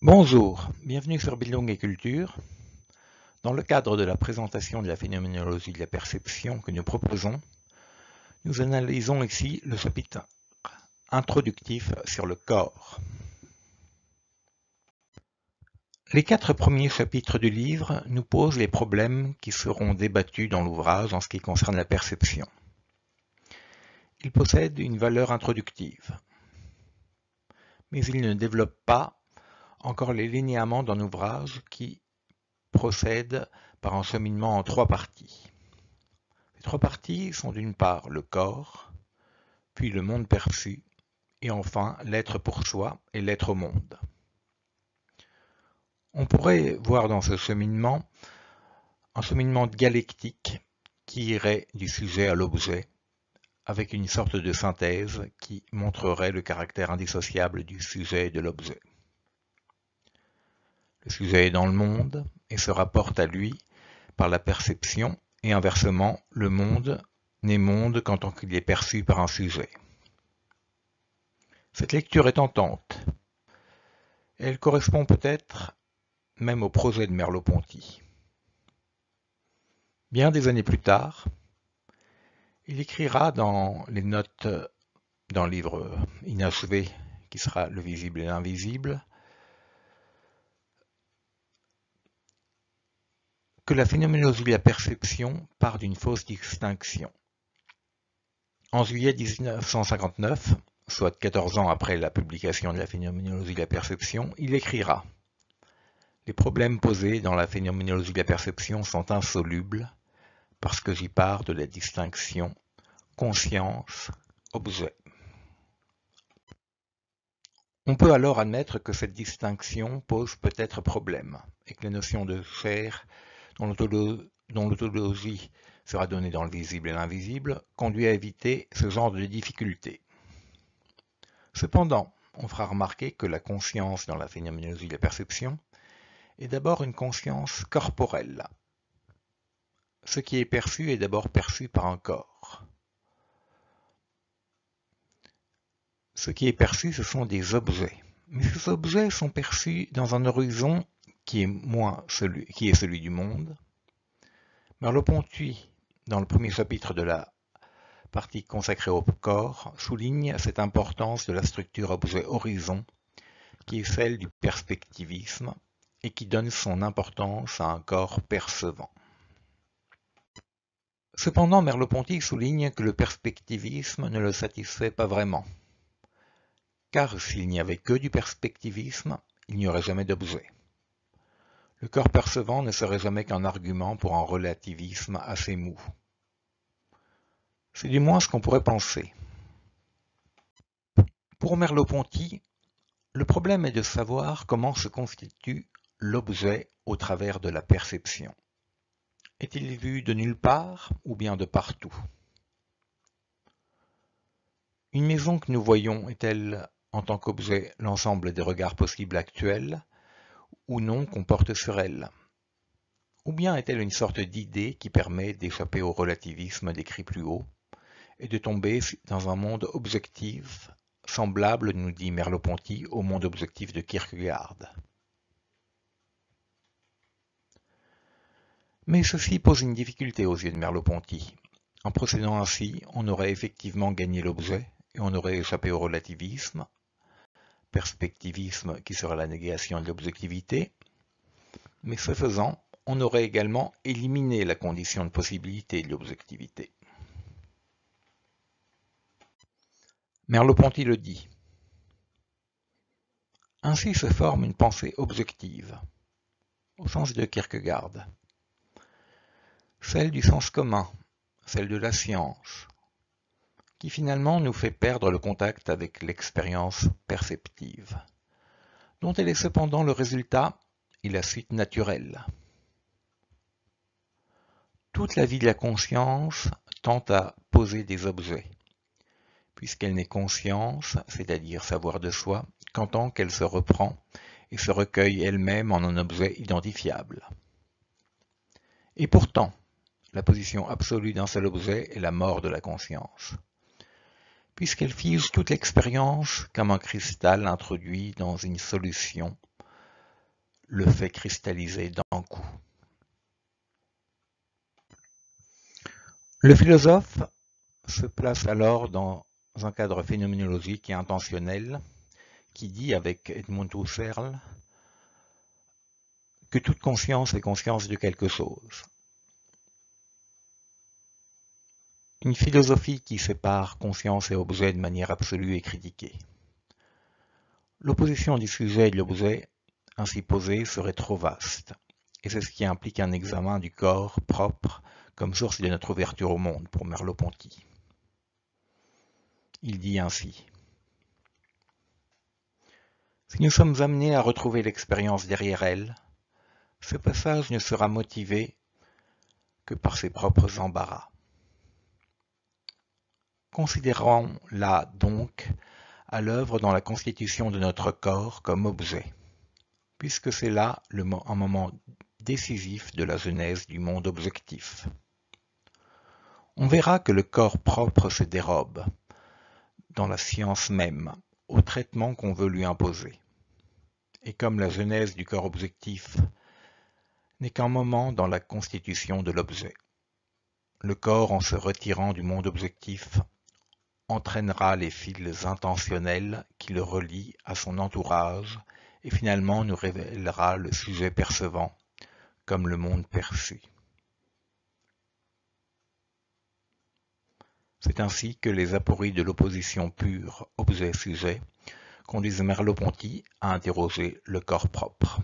Bonjour, bienvenue sur Bildung et Culture. Dans le cadre de la présentation de la phénoménologie de la perception que nous proposons, nous analysons ici le chapitre introductif sur le corps. Les 4 premiers chapitres du livre nous posent les problèmes qui seront débattus dans l'ouvrage en ce qui concerne la perception. Ils possèdent une valeur introductive, mais ils ne développent pas encore les linéaments d'un ouvrage qui procède par un cheminement en 3 parties. Les 3 parties sont d'une part le corps, puis le monde perçu, et enfin l'être pour soi et l'être au monde. On pourrait voir dans ce cheminement un cheminement dialectique qui irait du sujet à l'objet, avec une sorte de synthèse qui montrerait le caractère indissociable du sujet et de l'objet. Le sujet est dans le monde et se rapporte à lui par la perception, et inversement, le monde n'est monde qu'en tant qu'il est perçu par un sujet. Cette lecture est tentante. Elle correspond peut-être même au projet de Merleau-Ponty. Bien des années plus tard, il écrira dans les notes d'un livre inachevé qui sera Le visible et l'invisible que la phénoménologie de la perception part d'une fausse distinction. En juillet 1959, soit 14 ans après la publication de la phénoménologie de la perception, il écrira « Les problèmes posés dans la phénoménologie de la perception sont insolubles parce que j'y pars de la distinction conscience-objet. » On peut alors admettre que cette distinction pose peut-être problème et que la notion de chair, dont l'autologie sera donnée dans le visible et l'invisible, conduit à éviter ce genre de difficultés. Cependant, on fera remarquer que la conscience dans la phénoménologie de la perception est d'abord une conscience corporelle. Ce qui est perçu est d'abord perçu par un corps. Ce qui est perçu, ce sont des objets. Mais ces objets sont perçus dans un horizon qui est celui du monde. Merleau-Ponty, dans le premier chapitre de la partie consacrée au corps, souligne cette importance de la structure objet-horizon, qui est celle du perspectivisme et qui donne son importance à un corps percevant. Cependant, Merleau-Ponty souligne que le perspectivisme ne le satisfait pas vraiment, car s'il n'y avait que du perspectivisme, il n'y aurait jamais d'objet. Le corps percevant ne serait jamais qu'un argument pour un relativisme assez mou. C'est du moins ce qu'on pourrait penser. Pour Merleau-Ponty, le problème est de savoir comment se constitue l'objet au travers de la perception. Est-il vu de nulle part ou bien de partout? Une maison que nous voyons est-elle en tant qu'objet l'ensemble des regards possibles actuels ou non qu'on porte sur elle? Ou bien est-elle une sorte d'idée qui permet d'échapper au relativisme décrit plus haut et de tomber dans un monde objectif, semblable, nous dit Merleau-Ponty, au monde objectif de Kierkegaard. Mais ceci pose une difficulté aux yeux de Merleau-Ponty. En procédant ainsi, on aurait effectivement gagné l'objet et on aurait échappé au relativisme, perspectivisme qui sera la négation de l'objectivité, mais ce faisant, on aurait également éliminé la condition de possibilité de l'objectivité. Merleau-Ponty le dit. Ainsi se forme une pensée objective, au sens de Kierkegaard, celle du sens commun, celle de la science, qui finalement nous fait perdre le contact avec l'expérience perceptive, dont elle est cependant le résultat et la suite naturelle. Toute la vie de la conscience tend à poser des objets, puisqu'elle n'est conscience, c'est-à-dire savoir de soi, qu'en tant qu'elle se reprend et se recueille elle-même en un objet identifiable. Et pourtant, la position absolue d'un seul objet est la mort de la conscience, puisqu'elle fige toute l'expérience comme un cristal introduit dans une solution, le fait cristalliser d'un coup. Le philosophe se place alors dans un cadre phénoménologique et intentionnel qui dit avec Edmund Husserl que toute conscience est conscience de quelque chose. Une philosophie qui sépare conscience et objet de manière absolue est critiquée. L'opposition du sujet et de l'objet ainsi posée serait trop vaste, et c'est ce qui implique un examen du corps propre comme source de notre ouverture au monde pour Merleau-Ponty. Il dit ainsi: si nous sommes amenés à retrouver l'expérience derrière elle, ce passage ne sera motivé que par ses propres embarras. Considérons-la donc à l'œuvre dans la constitution de notre corps comme objet, puisque c'est là un moment décisif de la genèse du monde objectif. On verra que le corps propre se dérobe, dans la science même, au traitement qu'on veut lui imposer. Et comme la genèse du corps objectif n'est qu'un moment dans la constitution de l'objet, le corps, en se retirant du monde objectif, entraînera les fils intentionnels qui le relient à son entourage et finalement nous révélera le sujet percevant, comme le monde perçu. C'est ainsi que les apories de l'opposition pure objet-sujet conduisent Merleau-Ponty à interroger le corps propre.